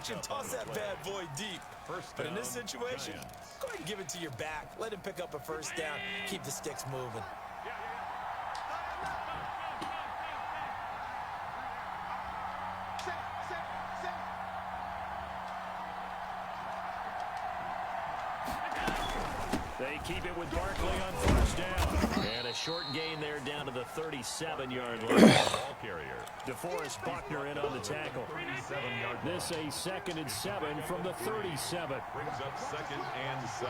action, toss that bad boy deep. But in this situation, go ahead and give it to your back. Let him pick up a first down. Keep the sticks moving. They keep it with Barkley on first down. And a short gain there down to the 37-yard line. Ball carrier. DeForest Buckner in on the tackle. This a 2nd and 7 from the 37. Brings up 2nd and 7.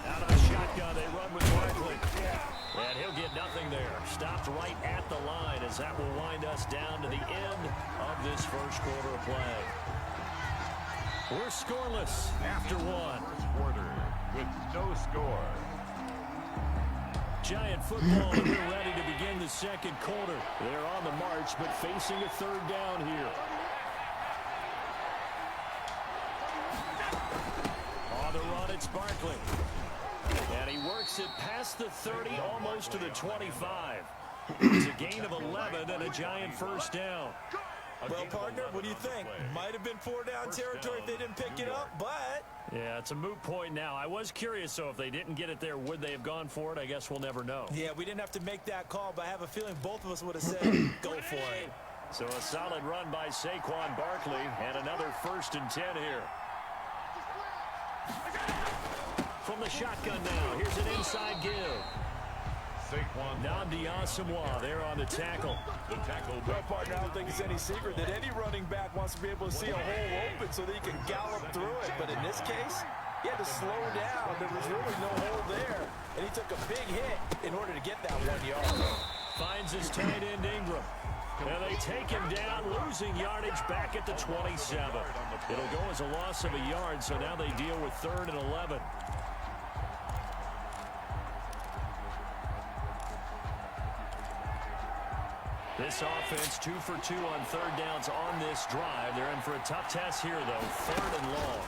Out of the shotgun, they run with Barkley. And he'll get nothing there. Stopped right at the line as that will wind us down to the end of this first quarter of play. We're scoreless after one. First quarter with no score. Giant football, and we're ready to begin the second quarter. They're on the march, but facing a third down here. On the run, it's Barkley. And he works it past the 30, almost to the 25. It's a gain of 11 and a giant first down. Well, partner, what do you think? Might have been 4-down territory if they didn't pick it up, but... Yeah, it's a moot point now. I was curious, so if they didn't get it there, would they have gone for it? I guess we'll never know. Yeah, we didn't have to make that call, but I have a feeling both of us would have said, go for it. So a solid run by Saquon Barkley, and another 1st and 10 here. From the shotgun now, here's an inside give. Saquon. Nnamdi Asomugha there on the tackle. The tackle. Well, partner, I don't think it's any secret that any running back wants to be able to see a hole open so that he can gallop through it. But in this case, he had to slow down. There was really no hole there. And he took a big hit in order to get that 1 yard. Finds his tight end Ingram. And they take him down, losing yardage back at the 27. It'll go as a loss of a yard, so now they deal with 3rd and 11. This offense 2 for 2 on 3rd downs on this drive. They're in for a tough test here, though. 3rd and long.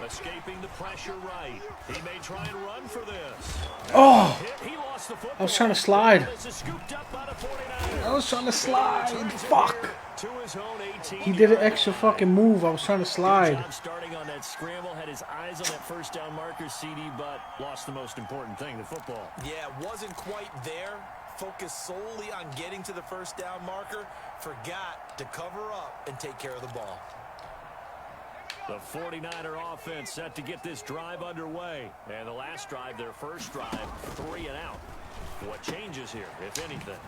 Escaping the pressure right. He may try and run for this. Oh! He lost the football. I was trying to slide. Scooped up by the 49ers. I was trying to slide. Fuck! To his own 18. He did an extra fucking move. I was trying to slide. Starting on that scramble, had his eyes on that first down marker, CD, but lost the most important thing, the football. Yeah, wasn't quite there. Focused solely on getting to the first down marker. Forgot to cover up and take care of the ball. The 49er offense set to get this drive underway. And the last drive, their first drive, 3 and out. What changes here, if anything?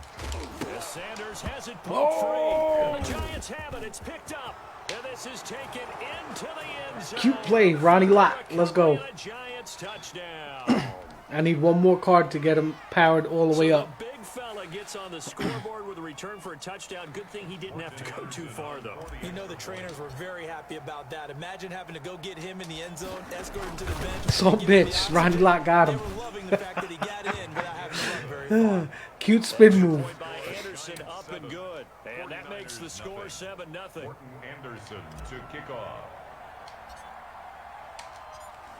As Sanders has it pulled free. And the Giants have it. It's picked up. And this is taken into the end zone. Cute play, Ronnie Lott. Let's go. Giants touchdown. I need one more card to get him powered all the way up. The big fella gets on the scoreboard with a return for a touchdown. Good thing he didn't have to go too far, though. You know the trainers were very happy about that. Imagine having to go get him in the end zone, escort him to the bench. So bitch, Ronnie Lott got him. They were loving the fact that he got in without having to run very far. Cute spin move. Point by Anderson, up and good. And that makes the score 7-0. Anderson to kick off.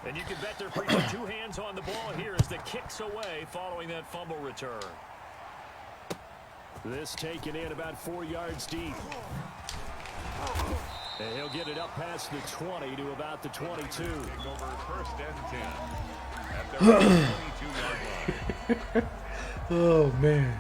And you can bet they're preaching 2 hands on the ball here as the kick's away following that fumble return. This taken in about 4 yards deep. And he'll get it up past the 20 to about the 22. Take over 1st and 10 at their 22-yard line. Oh, man.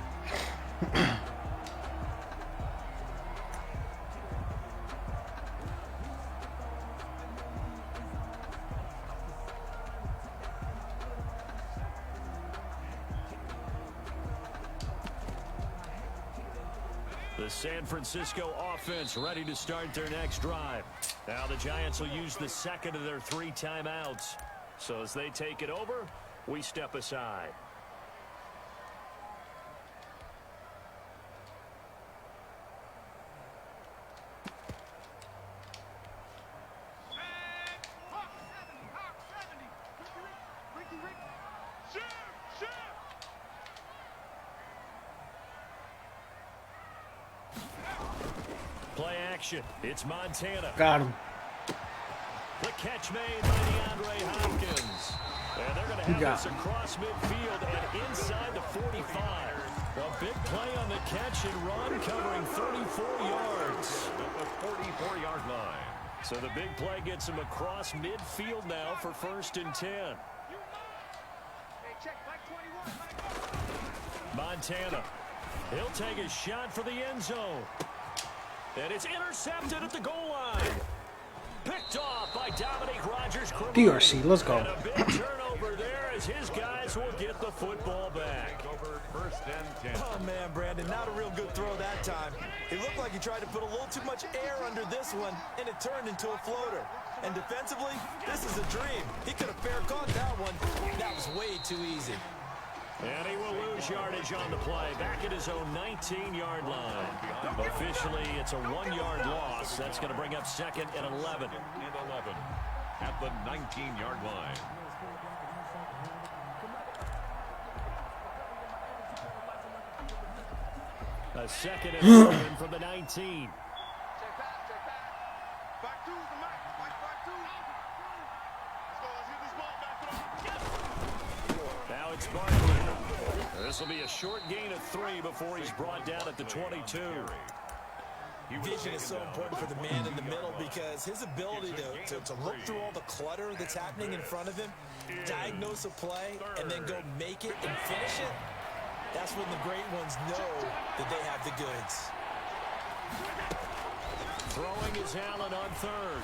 The San Francisco offense ready to start their next drive. Now the Giants will use the 2nd of their 3 timeouts. So as they take it over, we step aside. Play action. It's Montana. Got him. The catch made by DeAndre Hopkins. And they're going to have this across midfield and inside the 45. A big play on the catch and run, covering 34 yards. At the 44-yard line. So the big play gets him across midfield now for 1st and 10. Montana. He'll take a shot for the end zone. And it's intercepted at the goal line. Picked off by Dominique Rodgers. DRC, let's go. And a big turnover there as his guys will get the football back. Over 1st and 10. Oh, man, Brandon, not a real good throw that time. It looked like he tried to put a little too much air under this one, and it turned into a floater. And defensively, this is a dream. He could have fair caught that one. That was way too easy. And he will lose yardage on the play, back at his own 19-yard line. Officially, it's a 1-yard loss. That's going to bring up 2nd and 11. And 11 at the 19-yard line. A 2nd and 11 from the 19. Now it's Barkley. This will be a short gain of 3 before he's brought down at the 22. Vision is so important for the man in the middle because his ability to look through all the clutter that's happening in front of him, diagnose a play, and then go make it and finish it, that's when the great ones know that they have the goods. Throwing is Allen on 3rd.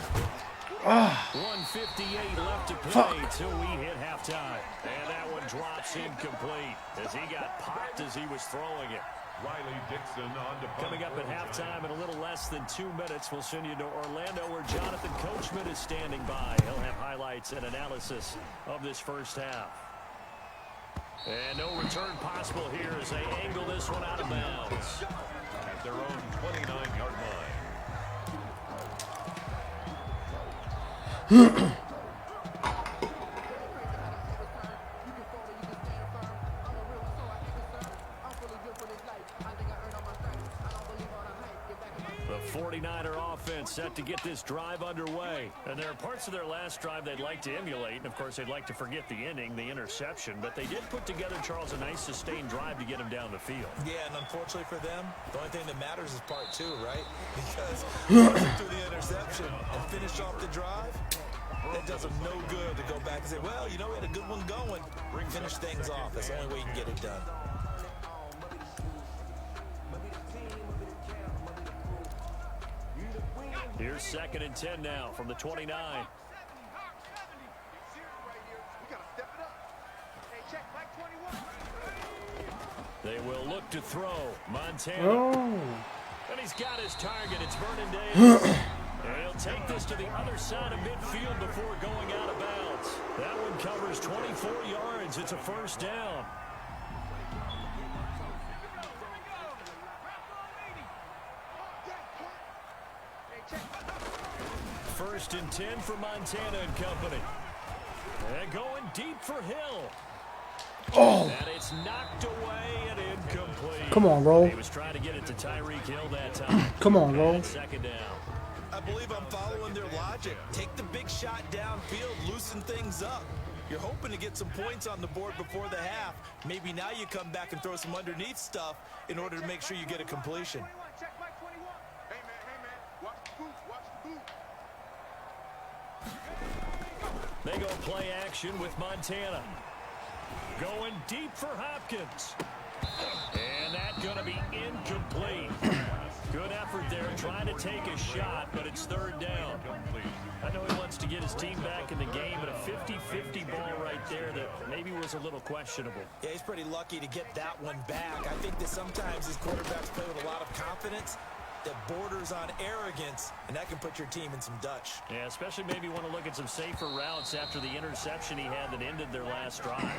1:58 left to play till we hit halftime. And that one drops incomplete as he got popped as he was throwing it. Riley Dixon on to Coming up at halftime in a little less than 2 minutes, we'll send you to Orlando where Jonathan Coachman is standing by. He'll have highlights and analysis of this first half. And no return possible here as they angle this one out of bounds. at their own 29-yard line. The 49er offense set to get this drive underway. And there are parts of their last drive they'd like to emulate. And, of course, they'd like to forget the inning, the interception. But they did put together, Charles, a nice sustained drive to get him down the field. Yeah, and unfortunately for them, the only thing that matters is part two, right? Because through the interception and finish off the drive, that does them no good to go back and say, well, you know, we had a good one going. Finish things off. That's the only way you can get it done. Here's 2nd and 10 now from the 29. They will look to throw. Montana. Oh. And he's got his target. It's Vernon Davis. And he'll take this to the other side of midfield before going out of bounds. That one covers 24 yards. It's a first down. First and 10 for Montana and company. And going deep for Hill. Oh. And it's knocked away and incomplete. Come on, Roll. He was trying to get it to Tyreek Hill that time. Come on, Roll. And 2nd down. I believe I'm following their logic. Take the big shot downfield, loosen things up. You're hoping to get some points on the board before the half. Maybe now you come back and throw some underneath stuff in order to make sure you get a completion. They go play action with Montana. Going deep for Hopkins. And that's going to be incomplete. Good effort there, trying to take a shot, but it's 3rd down. I know he wants to get his team back in the game, but a 50-50 ball right there that maybe was a little questionable. Yeah, he's pretty lucky to get that one back. I think that sometimes his quarterbacks play with a lot of confidence that borders on arrogance, and that can put your team in some Dutch. Yeah, especially maybe want to look at some safer routes after the interception he had that ended their last drive.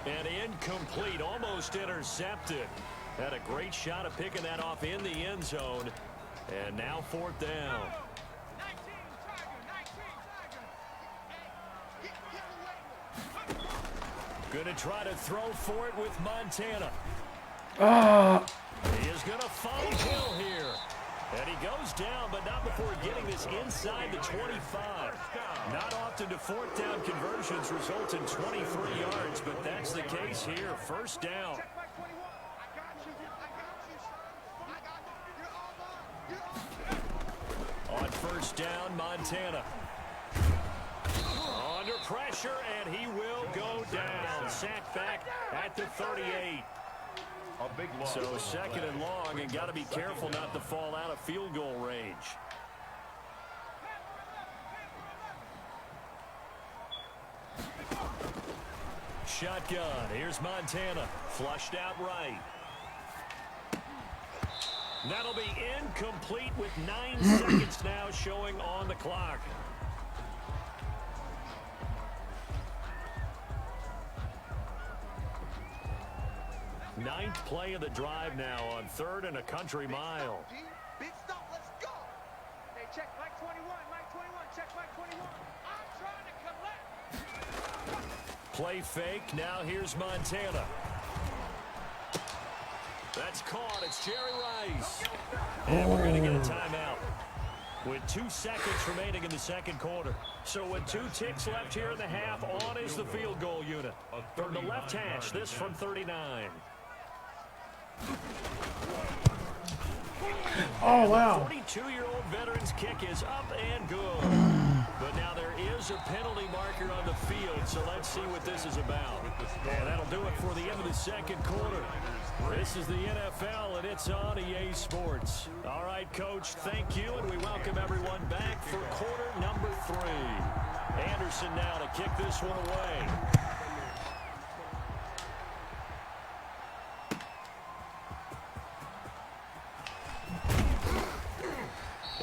And incomplete, almost intercepted. Had a great shot of picking that off in the end zone. And now 4th down. Going to try to throw for it with Montana. He is going to follow Hill here. And he goes down, but not before getting this inside the 25. Not often do fourth down conversions result in 23 yards, but that's the case here. First down. On first down, Montana. Under pressure, and he will go down. Sacked back at the 38. A big loss. So second and long, and got to be careful not to fall out of field goal range. Shotgun. Here's Montana. Flushed out right. That'll be incomplete with 9 seconds now showing on the clock. Ninth play of the drive now on 3rd and a country mile. Big stop, let's go. Hey, check Mike 21, check Mike 21. I'm trying to collect. Play fake, now here's Montana. That's caught, it's Jerry Rice. And we're going to get a timeout with 2 seconds remaining in the second quarter. So with 2 ticks left here in the half, on is the field goal unit. From the left hash, this from 39. Oh, wow. 42-year-old veteran's kick is up and good. But now there is a penalty marker on the field, so let's see what this is about. And that'll do it for the end of the second quarter. This is the NFL, and it's on EA Sports. All right, Coach, thank you, and we welcome everyone back for quarter number 3. Anderson now to kick this one away.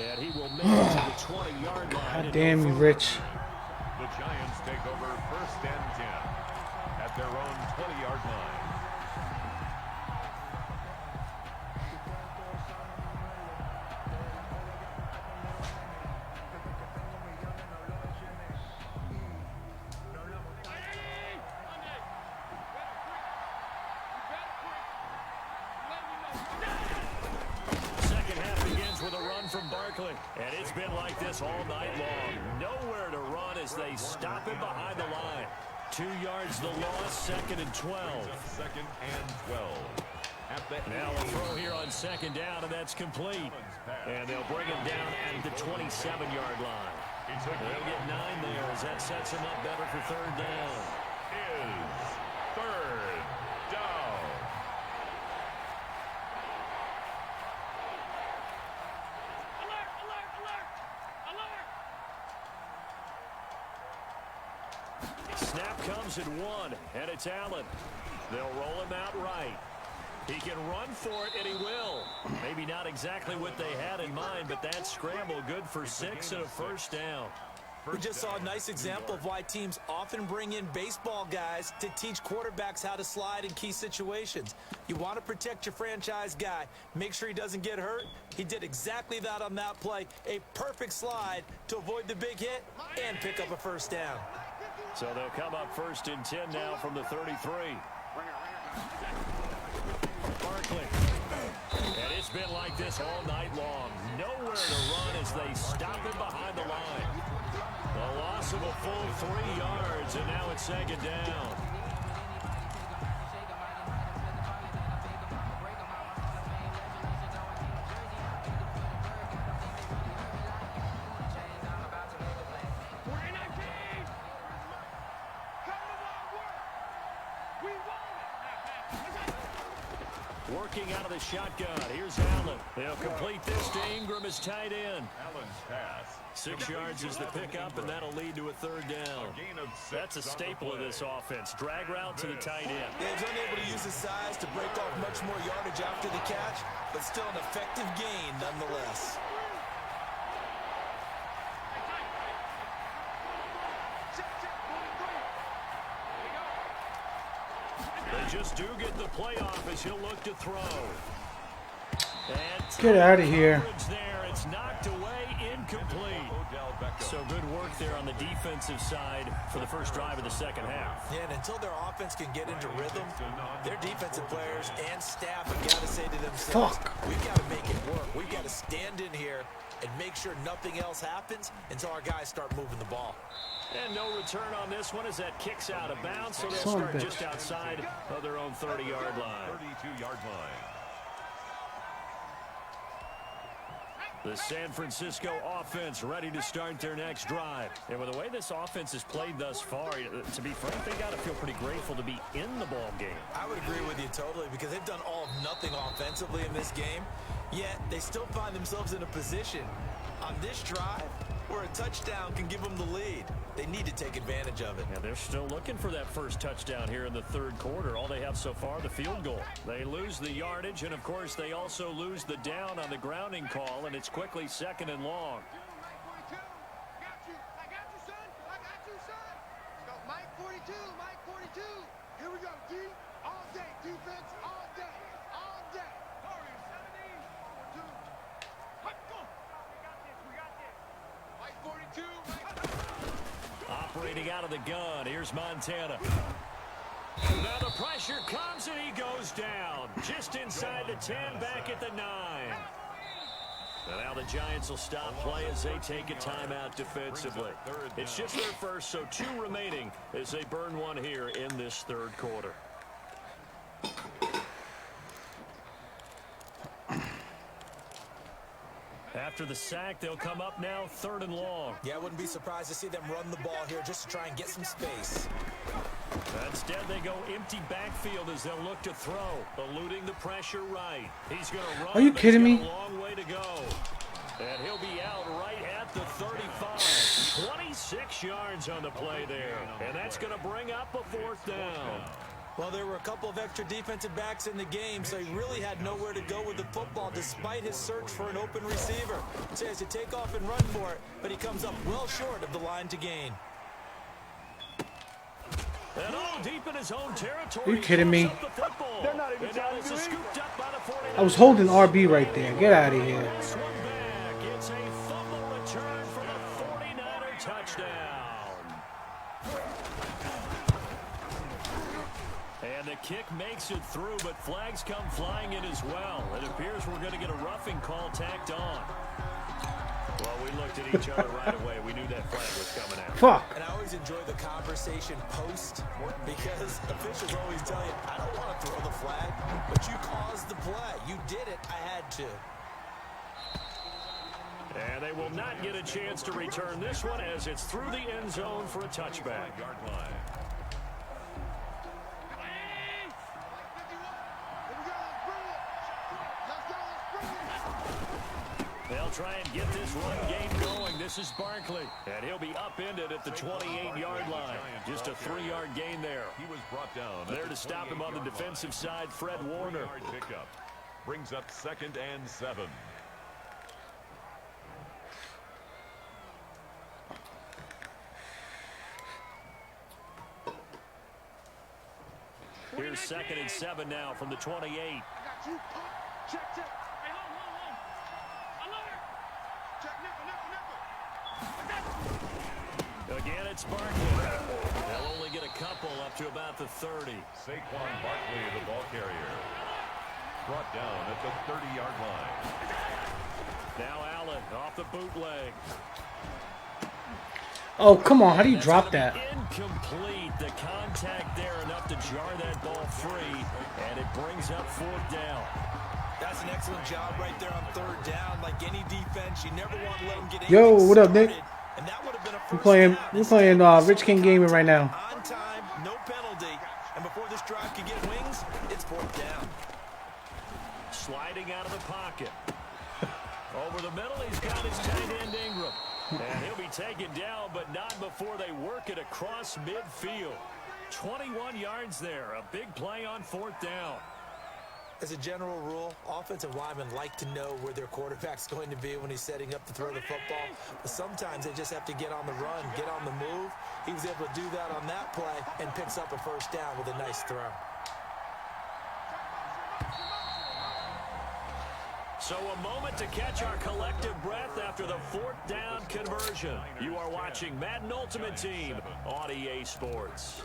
And he will make it to the 20-yard line. God damn you, Rich. The Giants take over 1st and 10 at their own 20-yard line. And it's been like this all night long. Nowhere to run as they stop him behind the line. 2 yards the loss, 2nd and 12. 2nd and 12. Now a throw here on 2nd down, and that's complete. And they'll bring him down at the 27-yard line. They'll get 9 there as that sets him up better for 3rd down. Is 3rd down. Snap comes at 1, and it's Allen. They'll roll him out right. He can run for it, and he will. Maybe not exactly what they had in mind, but that scramble good for 6 and a 1st down. We just saw a nice example of why teams often bring in baseball guys to teach quarterbacks how to slide in key situations. You want to protect your franchise guy. Make sure he doesn't get hurt. He did exactly that on that play. A perfect slide to avoid the big hit and pick up a 1st down. So they'll come up 1st and 10 now from the 33. Barkley. And it's been like this all night long. Nowhere to run as they stop him behind the line. The loss of a full 3 yards, and now it's 2nd down. Working out of the shotgun. Here's Allen. They'll complete this to Ingram as tight end. Allen's pass. 6 yards is the pickup, and that'll lead to a 3rd down. That's a staple of this offense. Drag route to the tight end. Yeah, he's unable to use his size to break off much more yardage after the catch, but still an effective gain nonetheless. They just do get the playoff as he'll look to throw. Get out of here. There, it's knocked away, incomplete. So good work there on the defensive side for the first drive of the second half. Yeah, and until their offense can get into rhythm, their defensive players and staff have got to say to themselves, we've got to make it work. We've got to stand in here and make sure nothing else happens until our guys start moving the ball. And no return on this one as that kicks out of bounds, so they'll start just outside of their own 30-yard line. 32-yard line. The San Francisco offense ready to start their next drive. And with the way this offense has played thus far, to be frank, they got to feel pretty grateful to be in the ball game. I would agree with you totally because they've done all of nothing offensively in this game, yet they still find themselves in a position on this drive where a touchdown can give them the lead. They need to take advantage of it. And they're still looking for that first touchdown here in the third quarter. All they have so far, the field goal. They lose the yardage, and of course, they also lose the down on the grounding call, and it's quickly second and long. Got you. I got you, son. I got you, son. Let's go. Mike 42. Mike 42. Here we go, D. All day. Defense. All day. All day. Hurry. 17. 2. Let's go. We got this. We got this. Mike 42. Operating out of the gun, here's Montana. Now the pressure comes and he goes down. Just inside the 10, back at the 9. And now the Giants will stop play as they take a timeout defensively. It's just their first, so 2 remaining as they burn one here in this third quarter. After the sack, they'll come up now third and long. Yeah, I wouldn't be surprised to see them run the ball here just to try and get some space. Instead, they go empty backfield as they'll look to throw, eluding the pressure right. He's going to run. Are you kidding me? A long way to go. And he'll be out right at the 35. 26 yards on the play there. And that's going to bring up a fourth down. Well, there were a couple of extra defensive backs in the game, so he really had nowhere to go with the football despite his search for an open receiver. So he has to take off and run for it, but he comes up well short of the line to gain. And all deep in his own territory. Are you kidding me? They're not even trying to do anything. I was holding RB right there. Get out of here. It's a fumble return for the 49er touchdown. And the kick makes it through, but flags come flying in as well. It appears we're going to get a roughing call tacked on. Well, we looked at each other right away. We knew that flag was coming out. Fuck. And I always enjoy the conversation post because officials always tell you, I don't want to throw the flag, but you caused the play. You did it. I had to. And they will not get a chance to return this one as it's through the end zone for a touchback. Yard line. They'll try and get this run game going. This is Barkley, and he'll be upended at the 28-yard line. Just a 3-yard gain there. He was brought down. There to stop him on the defensive side, Fred Warner. Pickup brings up 2nd and 7. Here's 2nd and 7 now from the 28. I got you. Check, check. Hey, hold. I love it. Check, nickel. Again, it's Barkley. They'll only get a couple up to about the 30. Saquon Barkley, the ball carrier. Brought down at the 30-yard line. Now Allen off the bootleg. Oh, come on. How do you drop that? Incomplete. The contact there enough to jar that ball free, and it brings up 4th down. That's an excellent job right there on 3rd down. Like any defense, you never want to let them get Yo, anything what up, Nick? started, and that would have been a We're first playing down. Rich King Gaming right now. On time, no penalty. And before this drive can get wings, it's 4th down. Sliding out of the pocket. Over the middle, he's got his tight end Ingram. And he'll be taken down, but not before they work it across midfield. 21 yards there. A big play on 4th down. As a general rule, offensive linemen like to know where their quarterback's going to be when he's setting up to throw the football. But sometimes they just have to get on the run, get on the move. He was able to do that on that play and picks up a 1st down with a nice throw. So a moment to catch our collective breath after the 4th down conversion. You are watching Madden Ultimate Team on EA Sports.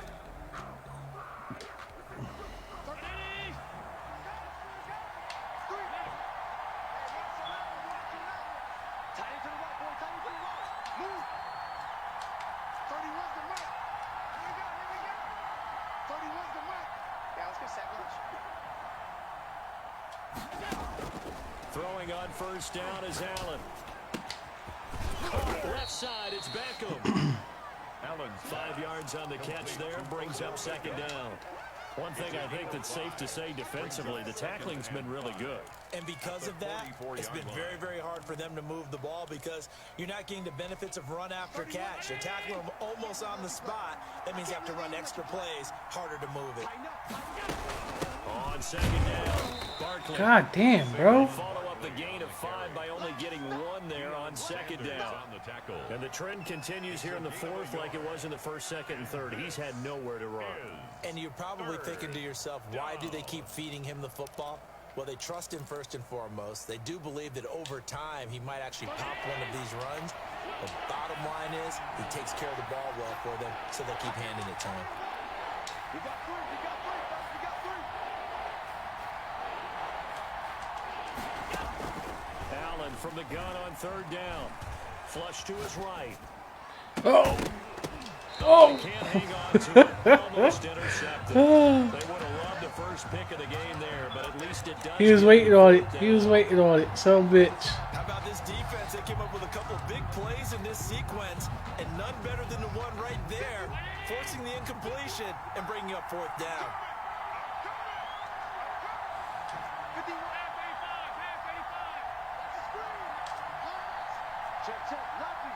Throwing on first down is Allen. Left side, it's Beckham. Allen 5 yards on the catch there, brings up 2nd down. One thing I think that's safe to say defensively, the tackling's been really good. And because of that, it's been very, very hard for them to move the ball because you're not getting the benefits of run after catch. They tackle them almost on the spot. That means you have to run extra plays, harder to move it. On 2nd down, Barkley. God damn, bro. Follow up the gain of 5 by only getting 1 there on 2nd down. And the trend continues here in the 4th like it was in the 1st, 2nd, and 3rd. He's had nowhere to run. And you're probably thinking to yourself, why do they keep feeding him the football? Well, they trust him first and foremost. They do believe that over time he might actually pop one of these runs. The bottom line is he takes care of the ball well for them, so they keep handing it to him. We got 3. We got 3. We got 3. Allen from the gun on 3rd down. Flush to his right. Oh. Oh. Can't hang on to it. Almost intercepted. They would have loved the first pick of the game there, but at least it does. He was waiting on it. He was waiting on it. Some bitch. How about this defense? They came up with a couple big plays in this sequence, and none better than the one right there, forcing the incompletion and bringing up 4th down. 51. Half 85. Check, check. Lucky.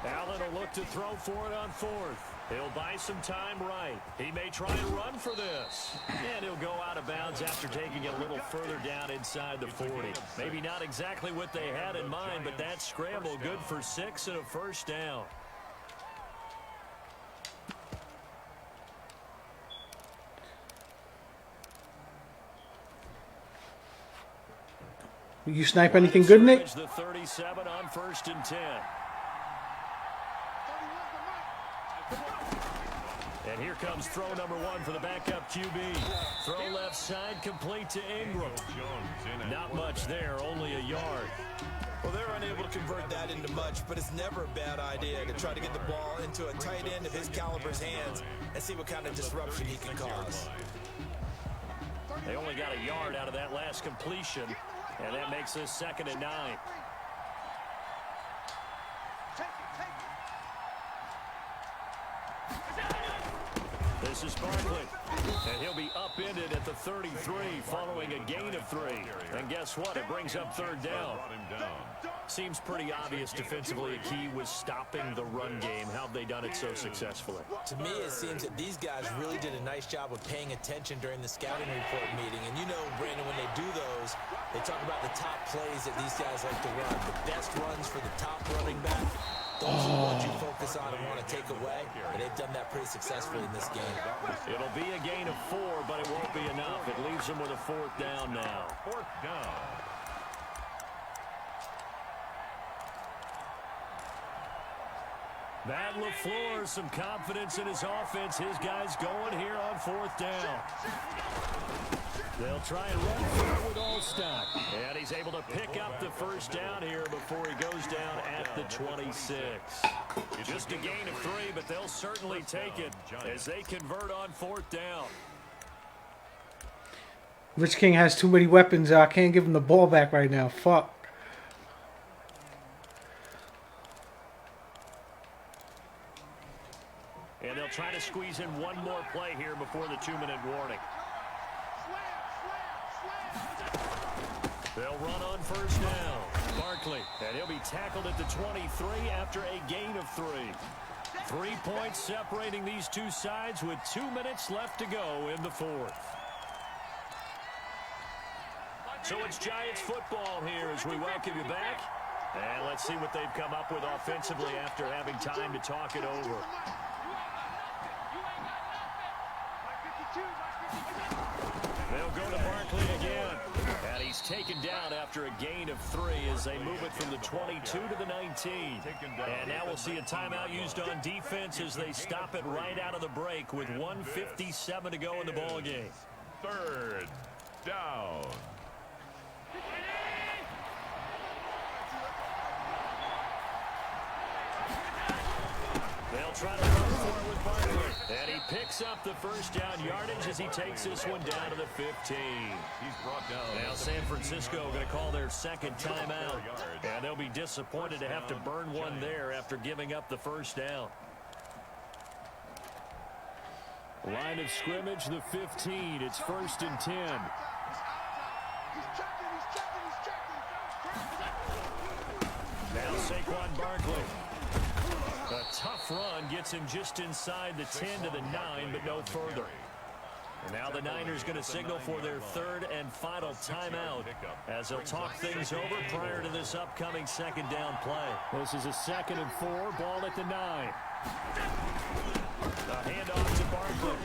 Allen will look to throw for it on 4th. He'll buy some time right. He may try and run for this. And he'll go out of bounds after taking it a little further down inside the 40. Maybe not exactly what they had in mind, but that scramble good for 6 and a 1st down. You snipe anything good, Nick? The 37 on 1st and 10. And here comes throw number 1 for the backup QB. Throw left side, complete to Ingram. Not much there, only a yard. Well, they're unable to convert that into much, but it's never a bad idea to try to get the ball into a tight end of his caliber's hands and see what kind of disruption he can cause. They only got a yard out of that last completion, and that makes this 2nd and 9. This is Barkley, and he'll be upended at the 33 following a gain of 3. And guess what? It brings up 3rd down. Seems pretty obvious defensively a key was stopping the run game. How have they done it so successfully? To me, it seems that these guys really did a nice job of paying attention during the scouting report meeting. And you know, Brandon, when they do those, they talk about the top plays that these guys like to run. The best runs for the top running back. Those are the ones you focus on and want to take away. And they've done that pretty successfully in this game. It'll be a gain of 4, but it won't be enough. It leaves them with a 4th down now. 4th down. Matt LaFleur, some confidence in his offense. His guys going here on 4th down. They'll try and run for it with Allstock. And he's able to pick up the 1st down here before he goes down at the 26. Just a gain of 3, but they'll certainly take it as they convert on 4th down. Rich King has too many weapons. I can't give him the ball back right now. Fuck. And they'll try to squeeze in one more play here before the 2-minute warning. They'll run on 1st down. Barkley, and he'll be tackled at the 23 after a gain of 3. 3 points separating these two sides with 2 minutes left to go in the 4th. So it's Giants football here as we welcome you back. And let's see what they've come up with offensively after having time to talk it over. They'll go to Barkley again. And he's taken down after a gain of 3 as they move it from the 22 to the 19. And now we'll see a timeout used on defense as they stop it right out of the break with 1:57 to go in the ballgame. 3rd down. They'll try to run for it with Barkley. And he picks up the first down yardage as he takes this one down to the 15. He's brought down. Now San Francisco going to call their second timeout. And they'll be disappointed to have to burn one there after giving up the first down. Line of scrimmage, the 15. It's 1st and 10. He's checking. Now Saquon Barkley. A tough run gets him just inside the 10 to the 9, but no further. And now the Niners going to signal for their 3rd and final timeout as they'll talk things over prior to this upcoming 2nd down play. This is a 2nd and 4, ball at the 9. The handoff to Barkley.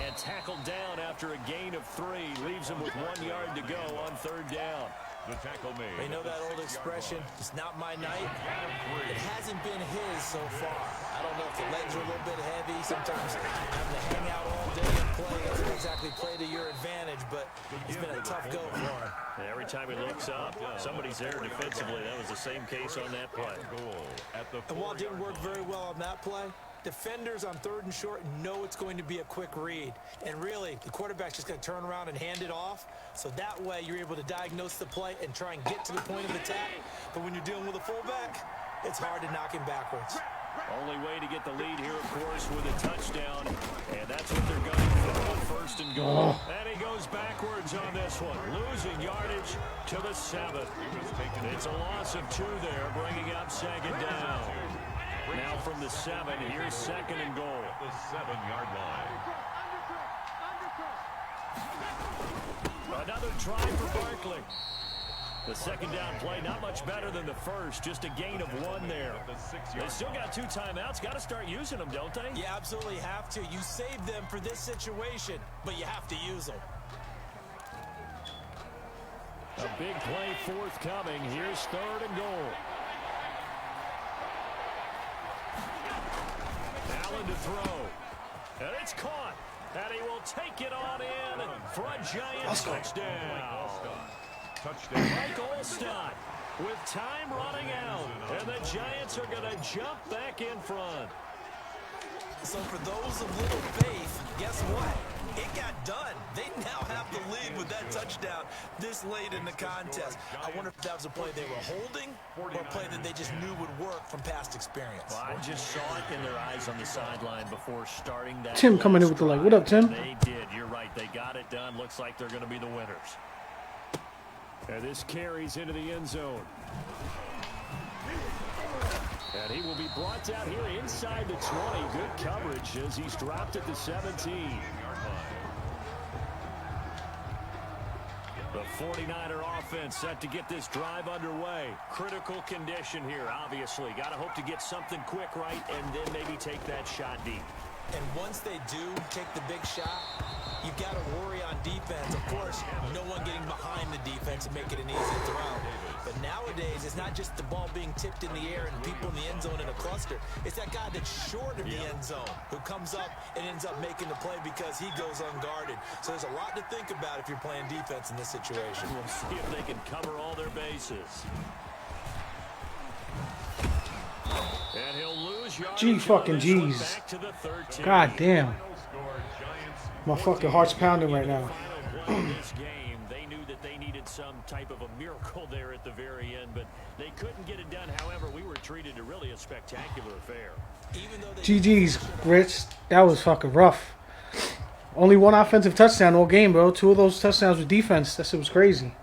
And tackled down after a gain of 3. Leaves him with 1 yard to go on 3rd down. The tackle made. They know that old expression, it's not my night. It hasn't been his so far. I don't know if the legs are a little bit heavy. Sometimes having to hang out all day and play doesn't exactly play to your advantage, but it's been a tough go for him. And every time he looks up, somebody's there defensively. That was the same case on that play. And while it didn't work very well on that play, defenders on 3rd and short know it's going to be a quick read. And really, the quarterback's just going to turn around and hand it off. So that way, you're able to diagnose the play and try and get to the point of attack. But when you're dealing with a fullback, it's hard to knock him backwards. Only way to get the lead here, of course, with a touchdown. And that's what they're going for on 1st and goal. And he goes backwards on this one, losing yardage to the 7. It's a loss of 2 there, bringing up 2nd down. Now from the 7, here's 2nd and goal. The 7-yard line. Another try for Barkley. The 2nd down play, not much better than the first, just a gain of 1 there. They still got 2 timeouts. Got to start using them, don't they? You absolutely have to. You save them for this situation, but you have to use them. A big play forthcoming. Here's 3rd and goal. Allen to throw. And it's caught. And he will take it on in for a Giants touchdown. Mike Olstad with time running out. And the Giants are going to jump back in front. So for those of little faith, guess what? It got done. They now have the lead with that touchdown this late in the contest. I wonder if that was a play they were holding or a play that they just knew would work from past experience. Well, I just saw it in their eyes on the sideline before starting that. Tim coming in with the like, what up, Tim? They did. You're right. They got it done. Looks like they're going to be the winners. And this carries into the end zone. And he will be brought down here inside the 20. Good coverage as he's dropped at the 17. The 49er offense set to get this drive underway. Critical condition here, obviously. Got to hope to get something quick right and then maybe take that shot deep. And once they do take the big shot, you've got to worry on defense. Of course, no one getting behind the defense and make it an easy throw. But nowadays, it's not just the ball being tipped in the air and people in the end zone in a cluster. It's that guy that's short of the end zone who comes up and ends up making the play because he goes unguarded. So there's a lot to think about if you're playing defense in this situation. We'll see if they can cover all their bases. And he'll lose yardage. Gee fucking G's. Back to the 13. God damn. My fucking heart's pounding right now. This game, they knew that they needed some type of a miracle there at the very end, but they couldn't get it done. However, we were treated to really a spectacular affair. GG's, Rich. That was fucking rough. Only 1 offensive touchdown all game, bro. 2 of those touchdowns were defense. That shit was crazy.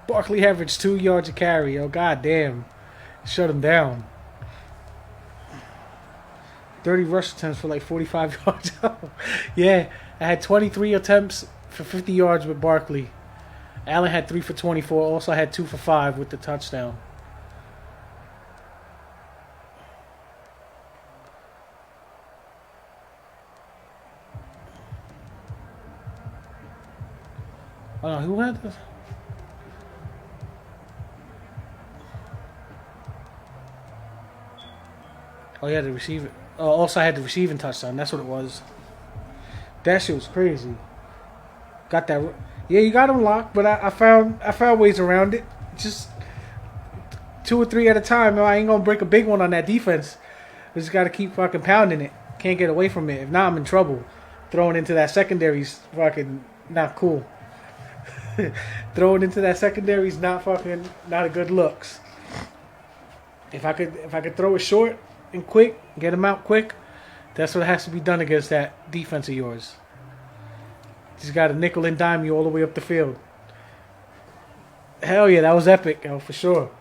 Barkley averaged 2 yards a carry. Oh, god damn. Shut him down. 30 rush attempts for like 45 yards. Yeah, I had 23 attempts for 50 yards with Barkley. Allen had 3 for 24. Also had 2 for 5 with the touchdown. Who had this? Oh, yeah, the receiver. Oh, also I had the receiving touchdown. That's what it was. That shit was crazy. Got that. Yeah, you got him locked, but I found ways around it. Just 2 or 3 at a time. I ain't gonna break a big one on that defense. I just gotta keep fucking pounding it. Can't get away from it. If not, I'm in trouble. Throwing into that secondary's fucking not cool. Throwing into that secondary's not a good looks. If I could throw it short and quick, get him out quick, that's what has to be done against that defense of yours. Just got to nickel and dime you all the way up the field. Hell yeah, that was epic, yo, for sure.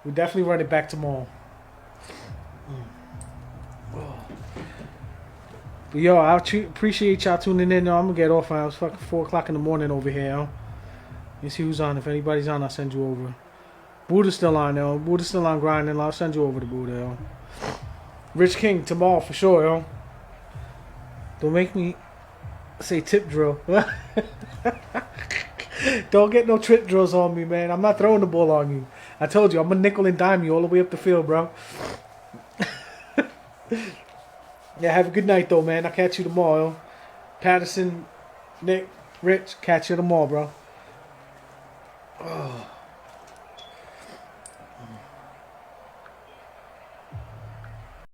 We definitely run it back tomorrow. But yo, I appreciate y'all tuning in. Yo, I'm gonna get off. It's fucking 4 o'clock in the morning over here. Yo. Let me see who's on. If anybody's on, I'll send you over. Buddha's still on, yo. Buddha's still on grinding. I'll send you over to Buddha, yo. Rich King tomorrow for sure, yo. Don't make me say tip drill. Don't get no trip drills on me, man. I'm not throwing the ball on you. I told you, I'm gonna nickel and dime you all the way up the field, bro. Yeah, have a good night, though, man. I'll catch you tomorrow, yo. Patterson, Nick, Rich, catch you tomorrow, bro. Oh.